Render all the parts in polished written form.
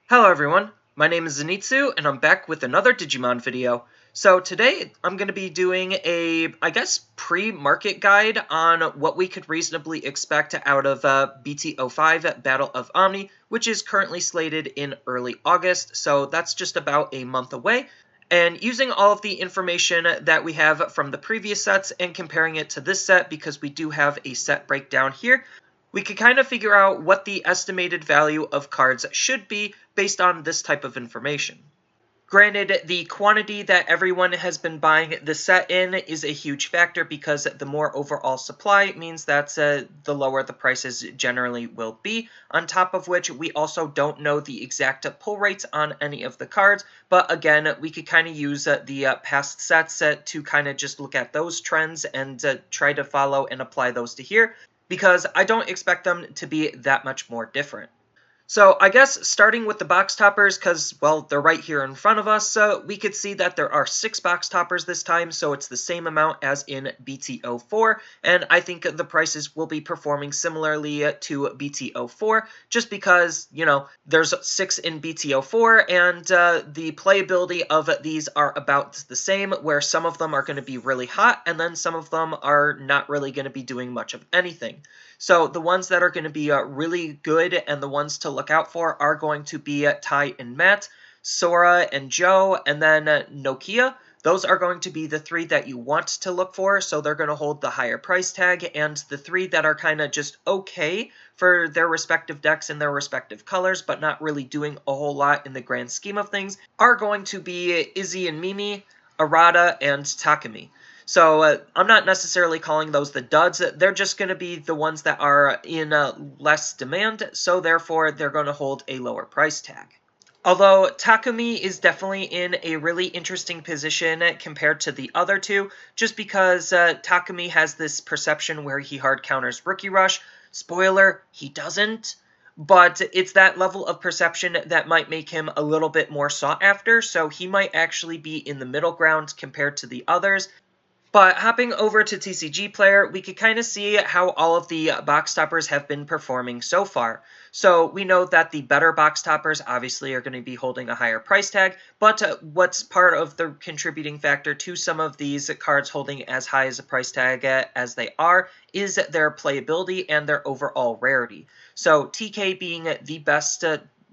Hello everyone, my name is Zenitsu and I'm back with another Digimon video. So today I'm going to be doing a, pre-market guide on what we could reasonably expect out of BT05 Battle of Omni, which is currently slated in early August, so that's just about a month away. And using all of the information that we have from the previous sets and comparing it to this set, because we do have a set breakdown here, we could kind of figure out what the estimated value of cards should be based on this type of information. Granted, the quantity that everyone has been buying the set in is a huge factor because the more overall supply means that the lower the prices generally will be. On top of which, we also don't know the exact pull rates on any of the cards, but again, we could kind of use the past sets to kind of just look at those trends and try to follow and apply those to here, because I don't expect them to be that much more different. So I guess starting with the box toppers, because, well, they're right here in front of us, we could see that there are 6 box toppers this time, so it's the same amount as in BT04, and I think the prices will be performing similarly to BT04, just because, there's 6 in BT04, and the playability of these are about the same, where some of them are going to be really hot, and then some of them are not really going to be doing much of anything. So the ones that are going to be really good and the ones to look out for are going to be Tai and Matt, Sora and Joe, and then Nokia. Those are going to be the 3 that you want to look for, so they're going to hold the higher price tag, and the 3 that are kind of just okay for their respective decks and their respective colors, but not really doing a whole lot in the grand scheme of things, are going to be Izzy and Mimi, Arata, and Takumi. So I'm not necessarily calling those the duds. They're just going to be the ones that are in less demand, so therefore they're going to hold a lower price tag. Although Takumi is definitely in a really interesting position compared to the other two, just because Takumi has this perception where he hard counters Rookie Rush. Spoiler, he doesn't. But it's that level of perception that might make him a little bit more sought after, so he might actually be in the middle ground compared to the others. But hopping over to TCG Player, we could kind of see how all of the box toppers have been performing so far. So we know that the better box toppers obviously are going to be holding a higher price tag, but what's part of the contributing factor to some of these cards holding as high as a price tag as they are is their playability and their overall rarity. So TK being the best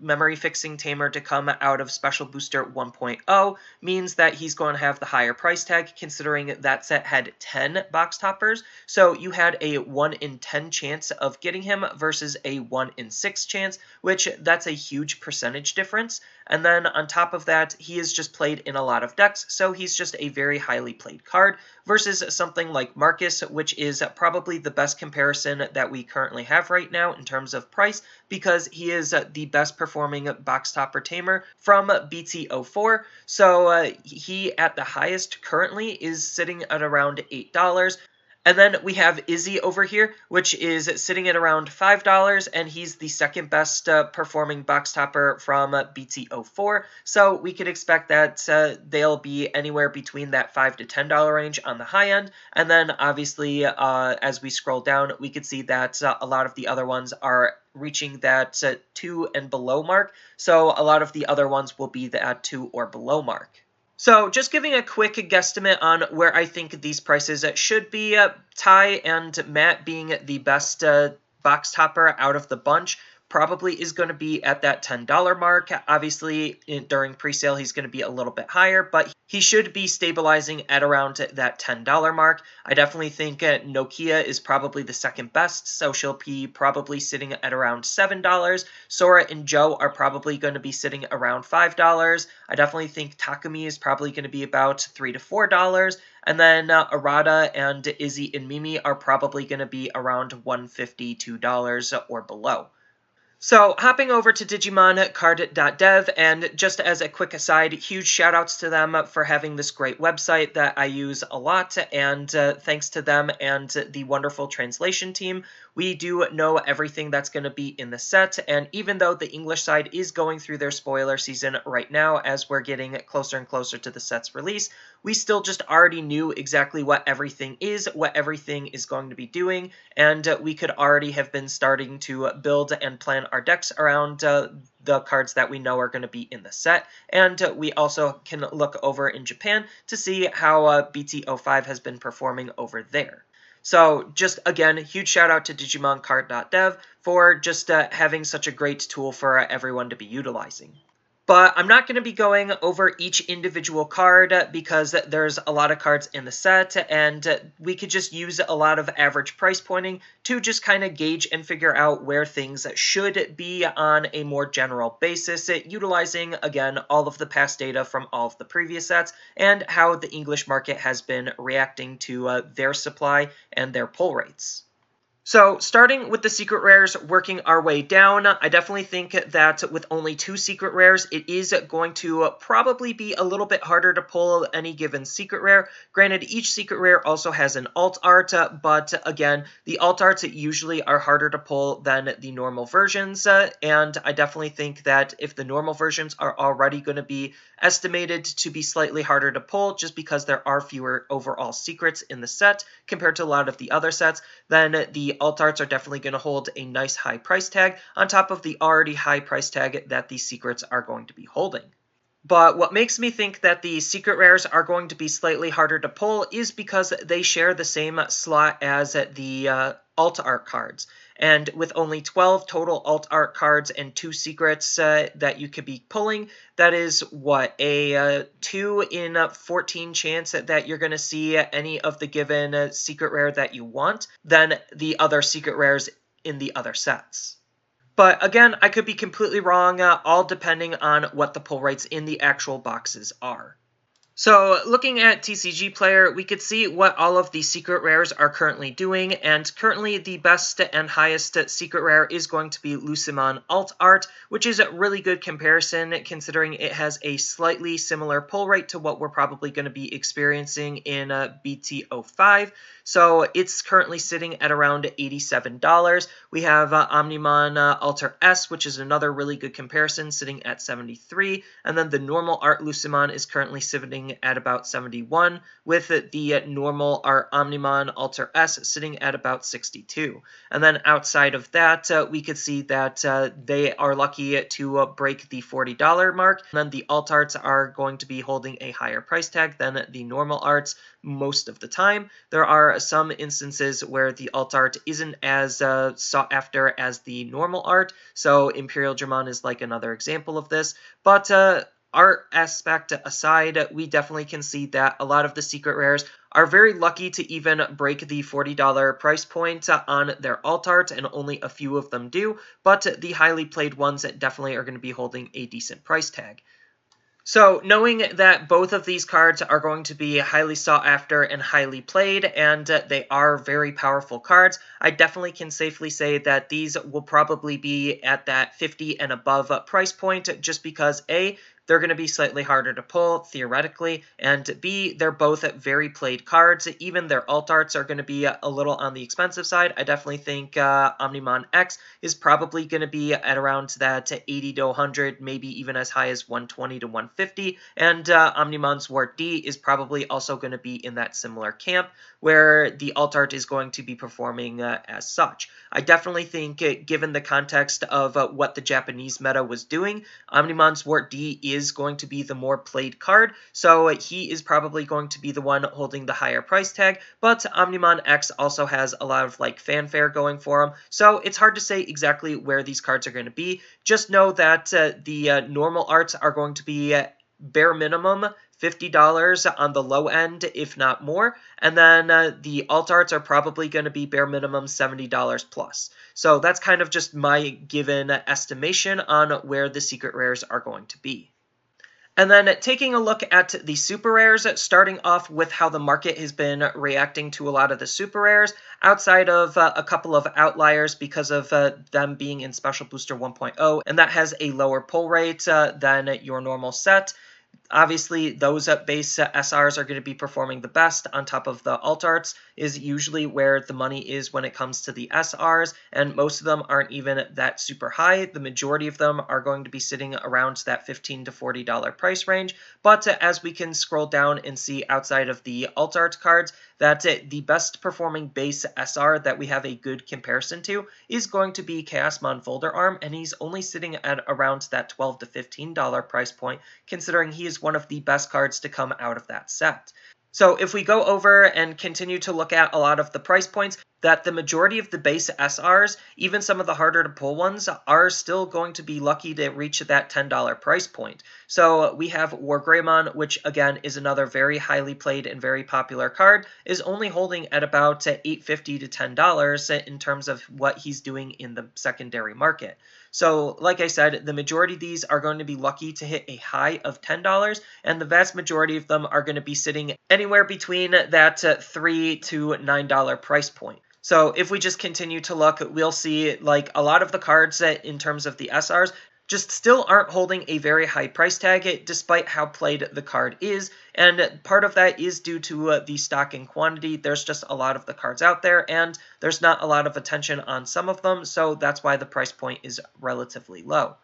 memory fixing tamer to come out of Special Booster 1.0 means that he's going to have the higher price tag, considering that set had 10 box toppers. So you had a 1 in 10 chance of getting him versus a 1 in 6 chance, which that's a huge percentage difference. And then on top of that, he is just played in a lot of decks, so he's just a very highly played card, versus something like Marcus, which is probably the best comparison that we currently have right now in terms of price, because he is the best performing box topper tamer from BT04. So he at the highest currently is sitting at around $8. And then we have Izzy over here, which is sitting at around $5, and he's the second best performing box topper from BT04. So we could expect that they'll be anywhere between that $5 to $10 range on the high end. And then obviously, as we scroll down, we could see that a lot of the other ones are reaching that 2 and below mark. So a lot of the other ones will be that 2 or below mark. So just giving a quick guesstimate on where I think these prices should be, Tai and Matt being the best box topper out of the bunch probably is going to be at that $10 mark. Obviously, during presale, he's going to be a little bit higher, but he should be stabilizing at around that $10 mark. I definitely think Nokia is probably the second best, so she'll be probably sitting at around $7. Sora and Joe are probably going to be sitting around $5. I definitely think Takumi is probably going to be about $3 to $4. And then Arata and Izzy and Mimi are probably going to be around $1.50 to $2 or below. So hopping over to Digimon Card Dev, and just as a quick aside, huge shout outs to them for having this great website that I use a lot, and thanks to them and the wonderful translation team, we do know everything that's going to be in the set, and even though the English side is going through their spoiler season right now as we're getting closer and closer to the set's release, we still just already knew exactly what everything is going to be doing, and we could already have been starting to build and plan our decks around the cards that we know are going to be in the set. And we also can look over in Japan to see how BT05 has been performing over there. So just again, huge shout out to Digimon Card Dev for just having such a great tool for everyone to be utilizing. But I'm not going to be going over each individual card because there's a lot of cards in the set, and we could just use a lot of average price pointing to just kind of gauge and figure out where things should be on a more general basis, utilizing, again, all of the past data from all of the previous sets and how the English market has been reacting to their supply and their pull rates. So, starting with the secret rares, working our way down, I definitely think that with only 2 secret rares, it is going to probably be a little bit harder to pull any given secret rare. Granted, each secret rare also has an alt art, but again, the alt arts usually are harder to pull than the normal versions, and I definitely think that if the normal versions are already going to be estimated to be slightly harder to pull just because there are fewer overall secrets in the set compared to a lot of the other sets, then the alt arts are definitely going to hold a nice high price tag on top of the already high price tag that these secrets are going to be holding. But what makes me think that the secret rares are going to be slightly harder to pull is because they share the same slot as the alt art cards. And with only 12 total alt art cards and 2 secrets that you could be pulling, that is, what, a 2 in 14 chance that you're going to see any of the given secret rare that you want than the other secret rares in the other sets. But again, I could be completely wrong, all depending on what the pull rates in the actual boxes are. So, looking at TCG Player, we could see what all of the secret rares are currently doing, and currently the best and highest secret rare is going to be Lucimon Alt Art, which is a really good comparison considering it has a slightly similar pull rate to what we're probably going to be experiencing in BT05. So it's currently sitting at around $87. We have Omnimon Alter S, which is another really good comparison, sitting at $73, and then the normal art Lucimon is currently sitting at about $71, with the normal art Omnimon Alter S sitting at about $62. And then outside of that, we could see that they are lucky to break the $40 mark, and then the alt arts are going to be holding a higher price tag than the normal arts most of the time. There are some instances where the alt art isn't as sought after as the normal art, so Imperial Dramon is like another example of this, but art aspect aside, we definitely can see that a lot of the secret rares are very lucky to even break the $40 price point on their alt art, and only a few of them do, but the highly played ones definitely are going to be holding a decent price tag. So, knowing that both of these cards are going to be highly sought after and highly played, and they are very powerful cards, I definitely can safely say that these will probably be at that 50 and above price point, just because A, they're going to be slightly harder to pull, theoretically, and B, they're both very played cards. Even their alt arts are going to be a little on the expensive side. I definitely think Omnimon X is probably going to be at around that 80 to 100, maybe even as high as 120 to 150, and Omnimon Zwart D is probably also going to be in that similar camp, where the alt art is going to be performing as such. I definitely think, given the context of what the Japanese meta was doing, Omnimon Zwart D is going to be the more played card, so he is probably going to be the one holding the higher price tag, but Omnimon X also has a lot of fanfare going for him, so it's hard to say exactly where these cards are going to be. Just know that the normal arts are going to be bare minimum $50 on the low end, if not more, and then the alt arts are probably going to be bare minimum $70 plus. So that's kind of just my given estimation on where the secret rares are going to be. And then taking a look at the super rares, starting off with how the market has been reacting to a lot of the super rares, outside of a couple of outliers because of them being in Special Booster 1.0, and that has a lower pull rate than your normal set. Obviously, those base SRs are going to be performing the best on top of the alt arts is usually where the money is when it comes to the SRs, and most of them aren't even that super high. The majority of them are going to be sitting around that $15 to $40 price range, but as we can scroll down and see outside of the alt art cards, that the best performing base SR that we have a good comparison to is going to be Chaosmon Folder Arm, and he's only sitting at around that $12 to $15 price point, considering he is one of the best cards to come out of that set. So if we go over and continue to look at a lot of the price points, that the majority of the base SRs, even some of the harder to pull ones, are still going to be lucky to reach that $10 price point. So we have Wargreymon, which again is another very highly played and very popular card, is only holding at about $8.50 to $10 in terms of what he's doing in the secondary market. So like I said, the majority of these are going to be lucky to hit a high of $10, and the vast majority of them are going to be sitting anywhere between that $3 to $9 price point. So if we just continue to look, we'll see like a lot of the cards that in terms of the SRs just still aren't holding a very high price tag despite how played the card is, and part of that is due to the stock and quantity. There's just a lot of the cards out there, and there's not a lot of attention on some of them, so that's why the price point is relatively low.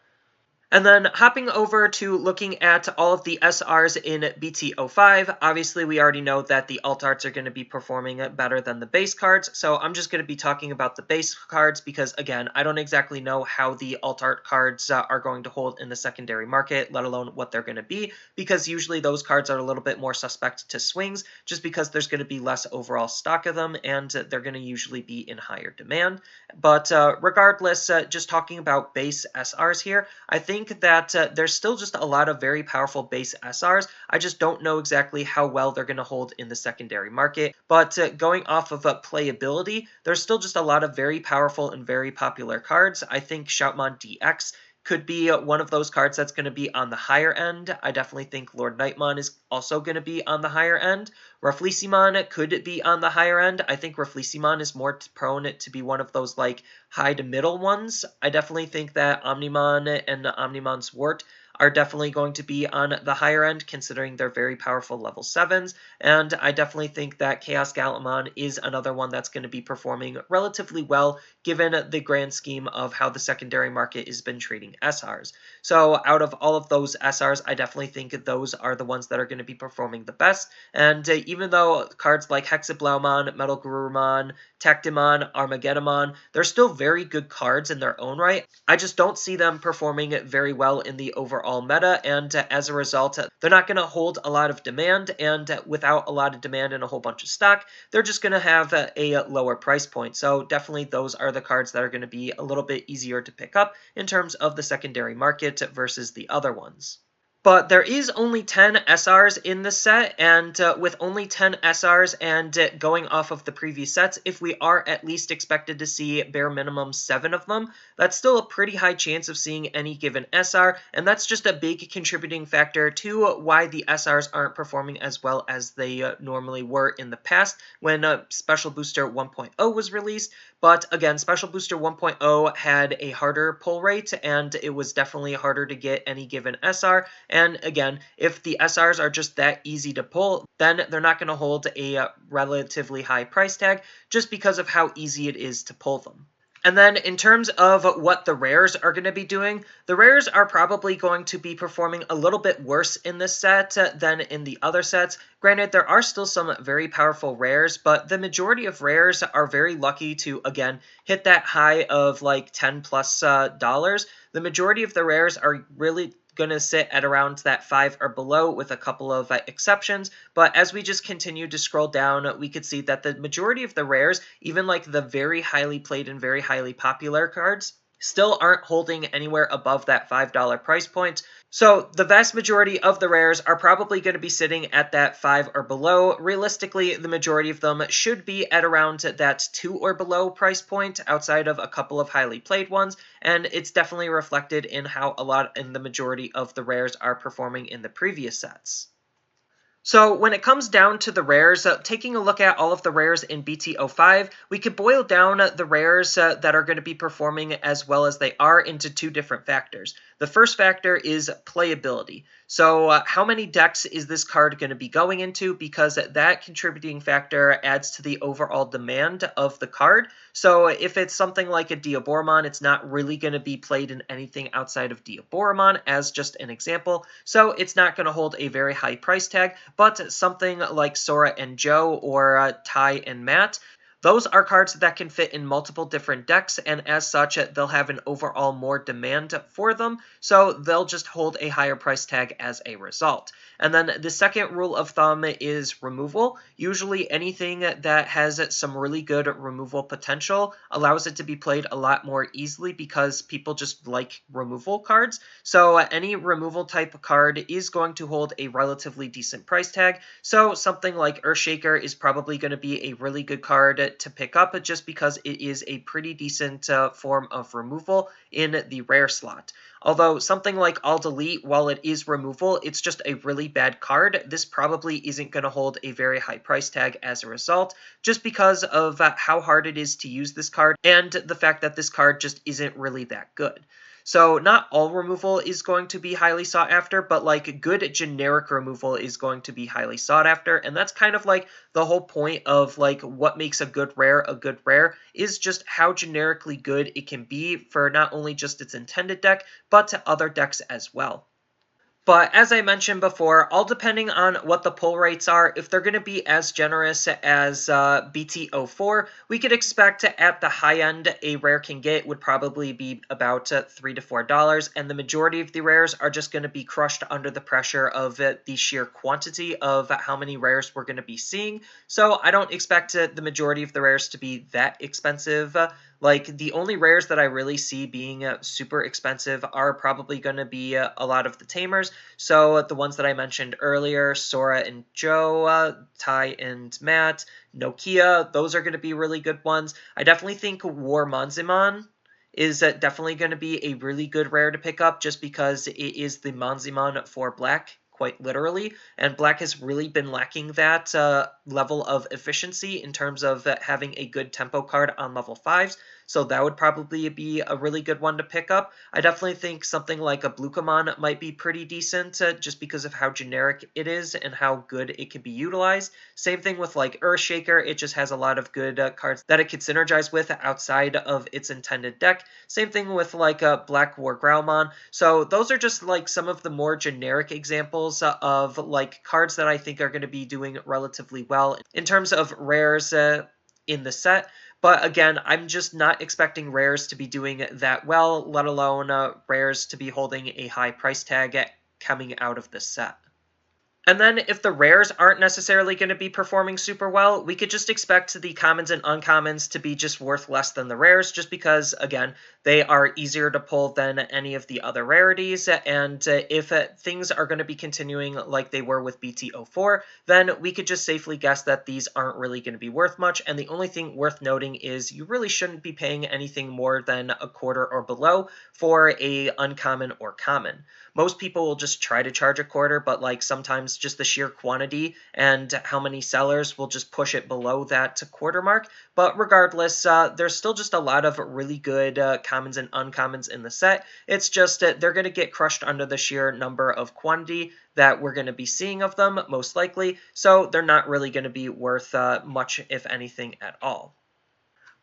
And then hopping over to looking at all of the SRs in BT05, obviously we already know that the alt arts are going to be performing better than the base cards, so I'm just going to be talking about the base cards because, again, I don't exactly know how the alt art cards are going to hold in the secondary market, let alone what they're going to be, because usually those cards are a little bit more suspect to swings, just because there's going to be less overall stock of them, and they're going to usually be in higher demand. But regardless, just talking about base SRs here, I think that there's still just a lot of very powerful base SRs. I just don't know exactly how well they're going to hold in the secondary market. But going off of playability, there's still just a lot of very powerful and very popular cards. I think Shoutmon DX could be one of those cards that's going to be on the higher end. I definitely think Lord Nightmon is also going to be on the higher end. Rafflesimon could be on the higher end. I think Rafflesimon is more prone to be one of those like high to middle ones. I definitely think that Omnimon and Omnimon's Wart are definitely going to be on the higher end, considering they're very powerful level 7s, and I definitely think that Chaos Galamon is another one that's going to be performing relatively well, given the grand scheme of how the secondary market has been treating SRs. So out of all of those SRs, I definitely think those are the ones that are going to be performing the best, and even though cards like Hexablaumon, Metal Garurumon, Tectimon, Armageddon, they're still very good cards in their own right, I just don't see them performing very well in the overall meta, and as a result, they're not going to hold a lot of demand, and without a lot of demand and a whole bunch of stock, they're just going to have a lower price point. So definitely those are the cards that are going to be a little bit easier to pick up in terms of the secondary market versus the other ones. But there is only 10 SRs in this set, and with only 10 SRs and going off of the previous sets, if we are at least expected to see bare minimum 7 of them, that's still a pretty high chance of seeing any given SR, and that's just a big contributing factor to why the SRs aren't performing as well as they normally were in the past when Special Booster 1.0 was released. But again, Special Booster 1.0 had a harder pull rate, and it was definitely harder to get any given SR. And again, if the SRs are just that easy to pull, then they're not going to hold a relatively high price tag just because of how easy it is to pull them. And then in terms of what the rares are going to be doing, the rares are probably going to be performing a little bit worse in this set than in the other sets. Granted, there are still some very powerful rares, but the majority of rares are very lucky to, again, hit that high of like $10+ dollars. The majority of the rares are really going to sit at around that 5 or below with a couple of exceptions, but as we just continue to scroll down, we could see that the majority of the rares, even like the very highly played and very highly popular cards, still aren't holding anywhere above that $5 price point. So the vast majority of the rares are probably going to be sitting at that 5 or below. Realistically, the majority of them should be at around that 2 or below price point outside of a couple of highly played ones, and it's definitely reflected in how a lot in the majority of the rares are performing in the previous sets. So when it comes down to the rares, taking a look at all of the rares in BT05, we could boil down the rares that are going to be performing as well as they are into two different factors. The first factor is playability. So how many decks is this card going to be going into? Because that contributing factor adds to the overall demand of the card. So if it's something like a Diaboromon, it's not really going to be played in anything outside of Diaboromon, as just an example. So it's not going to hold a very high price tag, but something like Sora and Joe or Ty and Matt, those are cards that can fit in multiple different decks, and as such, they'll have an overall more demand for them, so they'll just hold a higher price tag as a result. And then the second rule of thumb is removal. Usually anything that has some really good removal potential allows it to be played a lot more easily because people just like removal cards. So any removal type card is going to hold a relatively decent price tag. So something like Earthshaker is probably going to be a really good card to pick up just because it is a pretty decent form of removal in the rare slot. Although something like All Delete, while it is removal, it's just a really bad card. This probably isn't going to hold a very high price tag as a result, just because of how hard it is to use this card and the fact that this card just isn't really that good. So not all removal is going to be highly sought after, but like good generic removal is going to be highly sought after, and that's kind of like the whole point of like what makes a good rare is just how generically good it can be for not only just its intended deck, but to other decks as well. But as I mentioned before, all depending on what the pull rates are, if they're going to be as generous as BT04, we could expect at the high end a rare can get would probably be about $3 to $4, and the majority of the rares are just going to be crushed under the pressure of the sheer quantity of how many rares we're going to be seeing. So I don't expect the majority of the rares to be that expensive. Like, the only rares that I really see being super expensive are probably going to be a lot of the tamers. So the ones that I mentioned earlier, Sora and Joe, Ty and Matt, Nokia, those are going to be really good ones. I definitely think War Monzimon is definitely going to be a really good rare to pick up just because it is the Monzimon for black, quite literally, and black has really been lacking that level of efficiency in terms of having a good tempo card on level 5s, so that would probably be a really good one to pick up. I definitely think something like a Blukamon might be pretty decent just because of how generic it is and how good it can be utilized. Same thing with like Earthshaker, it just has a lot of good cards that it could synergize with outside of its intended deck. Same thing with like Black War Growlmon. So those are just like some of the more generic examples of like cards that I think are going to be doing relatively well in terms of rares in the set. But again, I'm just not expecting rares to be doing that well, let alone rares to be holding a high price tag coming out of this set. And then if the rares aren't necessarily going to be performing super well, we could just expect the commons and uncommons to be just worth less than the rares, just because, again, they are easier to pull than any of the other rarities. And if things are going to be continuing like they were with BT04, then we could just safely guess that these aren't really going to be worth much. And the only thing worth noting is you really shouldn't be paying anything more than a quarter or below for a uncommon or common. Most people will just try to charge a quarter, but like sometimes just the sheer quantity and how many sellers will just push it below that quarter mark. But regardless, there's still just a lot of really good commons and uncommons in the set. It's just that they're going to get crushed under the sheer number of quantity that we're going to be seeing of them, most likely. So they're not really going to be worth much, if anything, at all.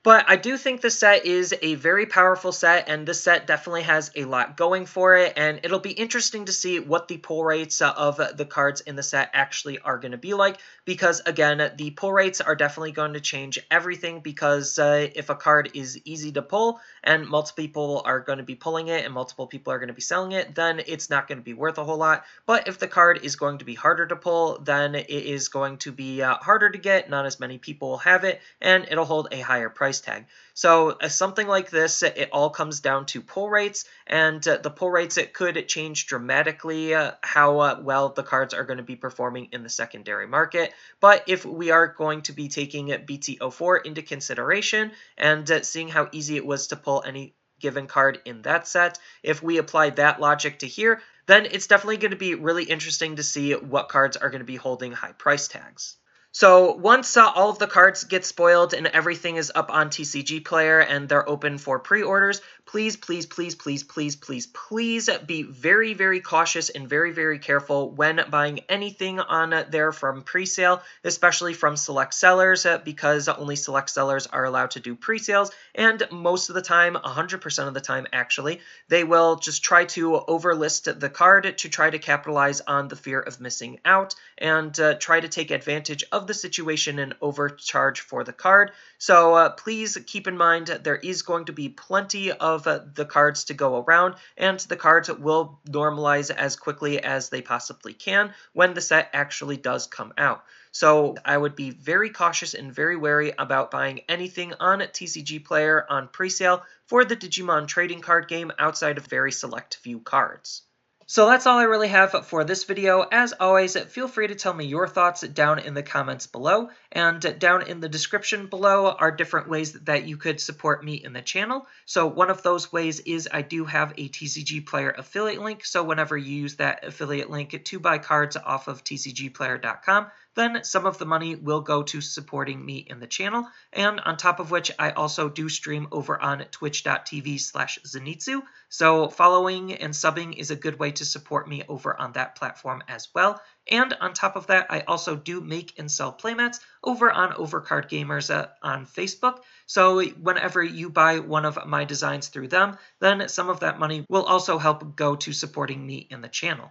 But I do think the set is a very powerful set, and this set definitely has a lot going for it, and it'll be interesting to see what the pull rates of the cards in the set actually are going to be like, because again, the pull rates are definitely going to change everything, because if a card is easy to pull, and multiple people are going to be pulling it, and multiple people are going to be selling it, then it's not going to be worth a whole lot. But if the card is going to be harder to pull, then it is going to be harder to get, not as many people will have it, and it'll hold a higher price tag. So something like this, it all comes down to pull rates, and the pull rates, it could change dramatically how well the cards are going to be performing in the secondary market. But if we are going to be taking BT04 into consideration and seeing how easy it was to pull any given card in that set, if we apply that logic to here, then it's definitely going to be really interesting to see what cards are going to be holding high price tags. So once all of the cards get spoiled and everything is up on TCG Player and they're open for pre-orders, please, please, please, please, please, please, please be very, very cautious and very, very careful when buying anything on there from pre-sale, especially from select sellers, because only select sellers are allowed to do pre-sales, and most of the time, 100% of the time actually, they will just try to overlist the card to try to capitalize on the fear of missing out and try to take advantage of the situation and overcharge for the card. So please keep in mind there is going to be plenty of the cards to go around, and the cards will normalize as quickly as they possibly can when the set actually does come out. So I would be very cautious and very wary about buying anything on TCG Player on presale for the Digimon trading card game outside of very select few cards. So that's all I really have for this video. As always, feel free to tell me your thoughts down in the comments below, and down in the description below are different ways that you could support me in the channel. So one of those ways is I do have a TCG Player affiliate link, so whenever you use that affiliate link to buy cards off of tcgplayer.com, then some of the money will go to supporting me in the channel. And on top of which, I also do stream over on twitch.tv/Zenitsu. So following and subbing is a good way to support me over on that platform as well. And on top of that, I also do make and sell playmats over on Overcard Gamers on Facebook. So whenever you buy one of my designs through them, then some of that money will also help go to supporting me in the channel.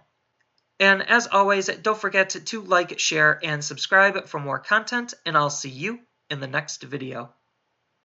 And as always, don't forget to like, share, and subscribe for more content, and I'll see you in the next video.